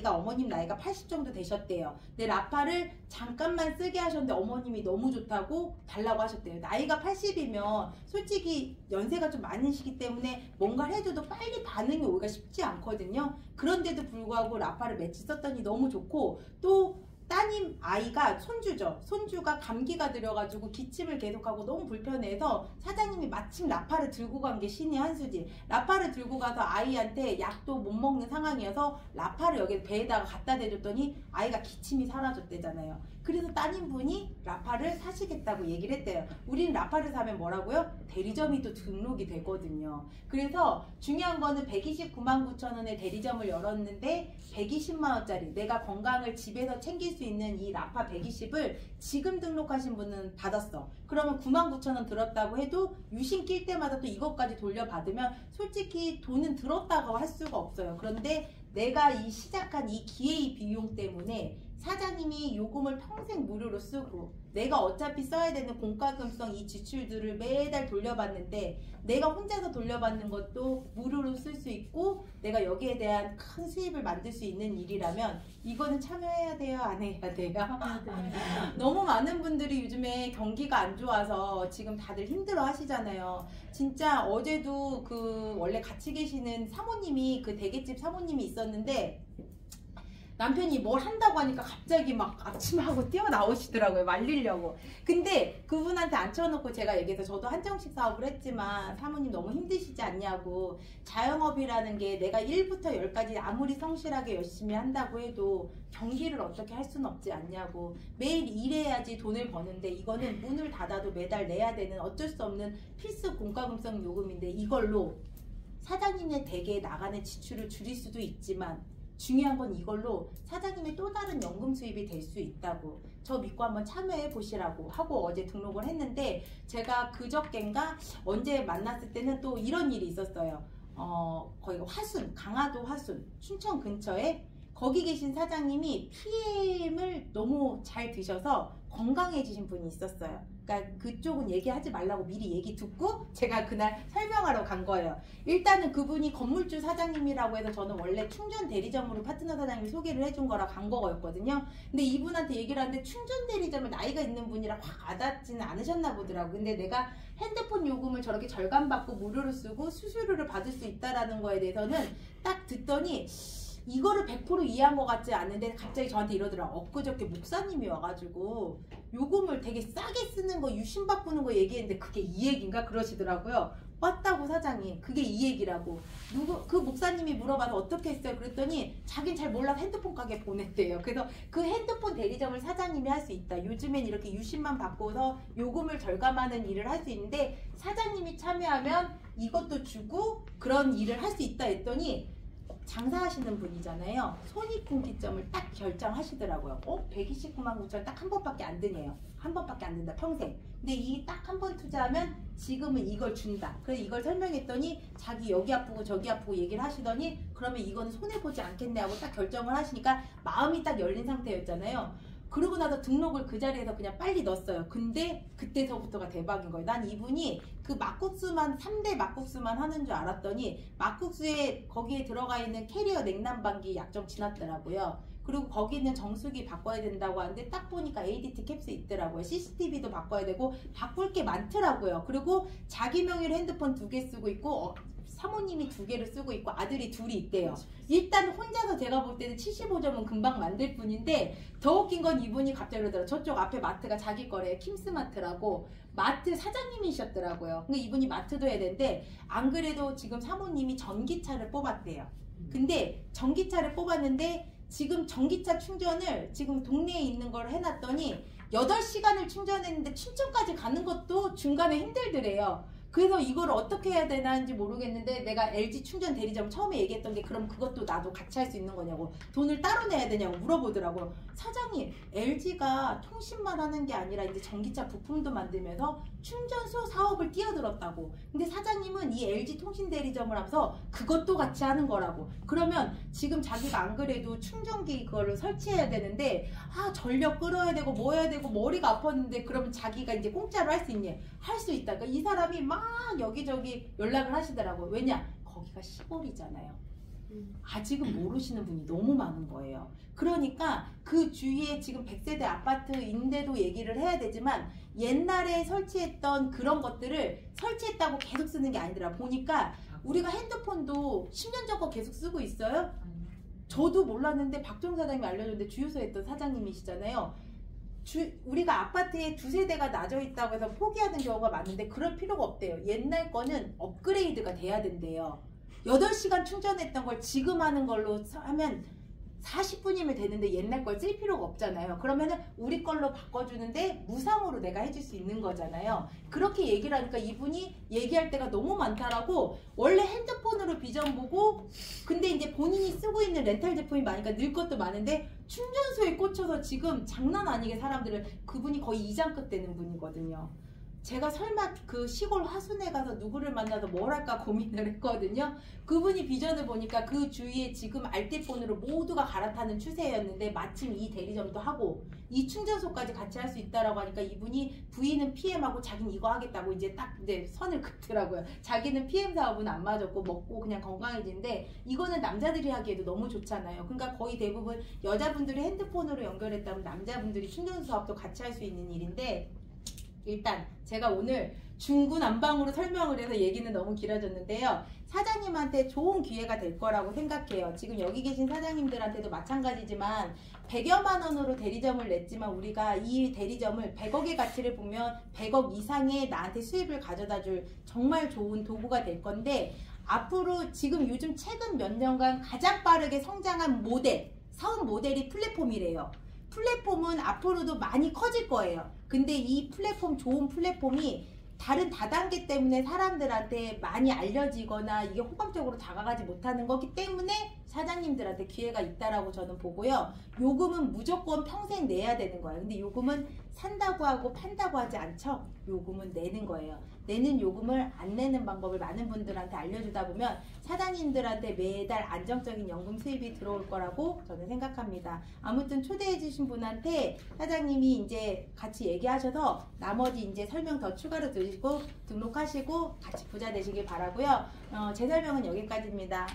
어머님 나이가 80 정도 되셨대요. 근데 라파를 잠깐만 쓰게 하셨는데 어머님이 너무 좋다고 달라고 하셨대요. 나이가 80이면 솔직히 연세가 좀 많으시기 때문에 뭔가를 해줘도 빨리 반응이 오기가 쉽지 않거든요. 그런데도 불구하고 라파를 며칠 썼더니 너무 좋고 또 따님 아이가 손주죠. 손주가 감기가 들여가지고 기침을 계속하고 너무 불편해서 사장님이 마침 라파를 들고 간 게 신의 한 수지. 라파를 들고 가서 아이한테 약도 못 먹는 상황이어서 라파를 여기 배에다가 갖다 대줬더니 아이가 기침이 사라졌대잖아요. 그래서 따님분이 라파를 사시겠다고 얘기를 했대요. 우리는 라파를 사면 뭐라고요? 대리점이 또 등록이 되거든요. 그래서 중요한 거는 129만 9천 원에 대리점을 열었는데 120만 원짜리 내가 건강을 집에서 챙길 수 있는 이 라파 120을 지금 등록하신 분은 받았어. 그러면 9만 9천 원 들었다고 해도 유신 낄 때마다 또 이것까지 돌려받으면 솔직히 돈은 들었다고 할 수가 없어요. 그런데 내가 이 시작한 이 기회의 비용 때문에 사장님이 요금을 평생 무료로 쓰고 내가 어차피 써야 되는 공과금성 이 지출들을 매달 돌려받는데 내가 혼자서 돌려받는 것도 무료로 쓸 수 있고 내가 여기에 대한 큰 수입을 만들 수 있는 일이라면 이거는 참여해야 돼요? 안 해야 돼요? 너무 많은 분들이 요즘에 경기가 안 좋아서 지금 다들 힘들어 하시잖아요. 진짜 어제도 그 원래 같이 계시는 사모님이 그 대게집 사모님이 있었는데 남편이 뭘 한다고 하니까 갑자기 막 앞치마하고 뛰어나오시더라고요. 말리려고. 근데 그분한테 앉혀놓고 제가 얘기해서 저도 한정식 사업을 했지만 사모님 너무 힘드시지 않냐고. 자영업이라는 게 내가 1부터 10까지 아무리 성실하게 열심히 한다고 해도 경기를 어떻게 할 수는 없지 않냐고. 매일 일해야지 돈을 버는데 이거는 문을 닫아도 매달 내야 되는 어쩔 수 없는 필수 공과금성 요금인데 이걸로 사장님의 댁에 나가는 지출을 줄일 수도 있지만 중요한 건 이걸로 사장님의 또 다른 연금 수입이 될 수 있다고. 저 믿고 한번 참여해 보시라고 하고 어제 등록을 했는데 제가 그저껜가 언제 만났을 때는 또 이런 일이 있었어요. 거기가 화순, 강화도 화순, 춘천 근처에 거기 계신 사장님이 PM을 너무 잘 드셔서 건강해지신 분이 있었어요. 그러니까 그쪽은 얘기하지 말라고 미리 얘기 듣고 제가 그날 설명하러 간 거예요. 일단은 그분이 건물주 사장님이라고 해서 저는 원래 충전 대리점으로 파트너 사장님이 소개를 해준 거라 간 거였거든요. 근데 이분한테 얘기를 하는데 충전 대리점을 나이가 있는 분이라 확 와닿지는 않으셨나 보더라고. 근데 내가 핸드폰 요금을 저렇게 절감받고 무료로 쓰고 수수료를 받을 수 있다라는 거에 대해서는 딱 듣더니 이거를 100% 이해한 것 같지 않은데 갑자기 저한테 이러더라. 엊그저께 목사님이 와가지고 요금을 되게 싸게 쓰는 거 유심 바꾸는 거 얘기했는데 그게 이 얘기인가 그러시더라고요. 맞다고 사장님. 그게 이 얘기라고. 그 목사님이 물어봐서 어떻게 했어요? 그랬더니 자긴 잘 몰라서 핸드폰 가게 보냈대요. 그래서 그 핸드폰 대리점을 사장님이 할 수 있다. 요즘엔 이렇게 유심만 바꿔서 요금을 절감하는 일을 할 수 있는데 사장님이 참여하면 이것도 주고 그런 일을 할 수 있다 했더니 장사하시는 분이잖아요. 손익분기점을 딱 결정하시더라고요. 129만 9천 딱 한 번밖에 안 드네요. 한 번밖에 안 든다 평생. 근데 이 딱 한 번 투자하면 지금은 이걸 준다. 그래서 이걸 설명했더니 자기 여기 아프고 저기 아프고 얘기를 하시더니 그러면 이거는 손해보지 않겠네 하고 딱 결정을 하시니까 마음이 딱 열린 상태였잖아요. 그러고 나서 등록을 그 자리에서 그냥 빨리 넣었어요. 근데 그때서부터가 대박인 거예요. 난 이분이 그 막국수만 3대 막국수만 하는 줄 알았더니 막국수에 거기에 들어가 있는 캐리어 냉난방기 약정 지났더라고요. 그리고 거기는 정수기 바꿔야 된다고 하는데 딱 보니까 ADT 캡스 있더라고요. CCTV도 바꿔야 되고 바꿀 게 많더라고요. 그리고 자기 명의로 핸드폰 2개 쓰고 있고 사모님이 2개를 쓰고 있고 아들이 2이 있대요. 일단 혼자서 제가 볼 때는 75점은 금방 만들 뿐인데 더 웃긴 건 이분이 갑자기 그러더라고요. 저쪽 앞에 마트가 자기 거래요. 킴스마트라고 마트 사장님이셨더라고요. 근데 이분이 마트도 해야 되는데 안 그래도 지금 사모님이 전기차를 뽑았대요. 근데 전기차를 뽑았는데 지금 전기차 충전을 지금 동네에 있는 걸 해놨더니 8시간을 충전했는데 춘천까지 가는 것도 중간에 힘들더래요. 그래서 이걸 어떻게 해야 되나인지 모르겠는데 내가 LG 충전 대리점 처음에 얘기했던 게 그럼 그것도 나도 같이 할 수 있는 거냐고 돈을 따로 내야 되냐고 물어보더라고요. 사장님 LG가 통신만 하는 게 아니라 이제 전기차 부품도 만들면서 충전소 사업을 뛰어들었다고. 근데 사장님은 이 LG 통신 대리점을 하면서 그것도 같이 하는 거라고. 그러면 지금 자기가 안 그래도 충전기 그거를 설치해야 되는데 전력 끌어야 되고 뭐 해야 되고 머리가 아팠는데 그러면 자기가 이제 공짜로 할 수 있니? 할 수 있다. 그러니까 이 사람이 막 여기저기 연락을 하시더라고요. 왜냐? 거기가 시골이잖아요. 아직은 모르시는 분이 너무 많은 거예요. 그러니까 그 주위에 지금 100세대 아파트인데도 얘기를 해야 되지만 옛날에 설치했던 그런 것들을 설치했다고 계속 쓰는 게 아니더라. 보니까 우리가 핸드폰도 10년 전 거 계속 쓰고 있어요. 저도 몰랐는데 박정 사장님이 알려줬는데 주유소에 있던 사장님이시잖아요. 우리가 아파트에 2세대가 나져 있다고 해서 포기하는 경우가 많은데 그럴 필요가 없대요. 옛날 거는 업그레이드가 돼야 된대요. 8시간 충전했던 걸 지금 하는 걸로 하면 40분이면 되는데 옛날 걸 쓸 필요가 없잖아요. 그러면은 우리 걸로 바꿔주는데 무상으로 내가 해줄 수 있는 거잖아요. 그렇게 얘기를 하니까 이분이 얘기할 때가 너무 많다라고, 원래 핸드폰으로 비전 보고 근데 이제 본인이 쓰고 있는 렌탈 제품이 많으니까 늘 것도 많은데 충전소에 꽂혀서 지금 장난 아니게 사람들을, 그분이 거의 이장급 되는 분이거든요. 제가 설마 그 시골 화순에 가서 누구를 만나서 뭘 할까 고민을 했거든요. 그분이 비전을 보니까 그 주위에 지금 알뜰폰으로 모두가 갈아타는 추세였는데 마침 이 대리점도 하고 이 충전소까지 같이 할 수 있다라고 하니까 이분이 부인은 PM하고 자기는 이거 하겠다고 이제 딱 이제 선을 긋더라고요. 자기는 PM 사업은 안 맞았고 먹고 그냥 건강해지는데 이거는 남자들이 하기에도 너무 좋잖아요. 그러니까 거의 대부분 여자분들이 핸드폰으로 연결했다면 남자분들이 충전소 사업도 같이 할 수 있는 일인데, 일단 제가 오늘 중구난방으로 설명을 해서 얘기는 너무 길어졌는데요. 사장님한테 좋은 기회가 될 거라고 생각해요. 지금 여기 계신 사장님들한테도 마찬가지지만 100여만 원으로 대리점을 냈지만 우리가 이 대리점을 100억의 가치를 보면 100억 이상의 나한테 수입을 가져다 줄 정말 좋은 도구가 될 건데, 앞으로 지금 요즘 최근 몇 년간 가장 빠르게 성장한 모델, 사업 모델이 플랫폼이래요. 플랫폼은 앞으로도 많이 커질 거예요. 근데 이 플랫폼, 좋은 플랫폼이 다른 다단계 때문에 사람들한테 많이 알려지거나 이게 호감적으로 다가가지 못하는 거기 때문에 사장님들한테 기회가 있다라고 저는 보고요. 요금은 무조건 평생 내야 되는 거예요. 근데 요금은 산다고 하고 판다고 하지 않죠. 요금은 내는 거예요. 내는 요금을 안 내는 방법을 많은 분들한테 알려주다 보면 사장님들한테 매달 안정적인 연금 수입이 들어올 거라고 저는 생각합니다. 아무튼 초대해 주신 분한테 사장님이 이제 같이 얘기하셔서 나머지 이제 설명 더 추가로 들으시고 등록하시고 같이 부자 되시길 바라고요. 제 설명은 여기까지입니다.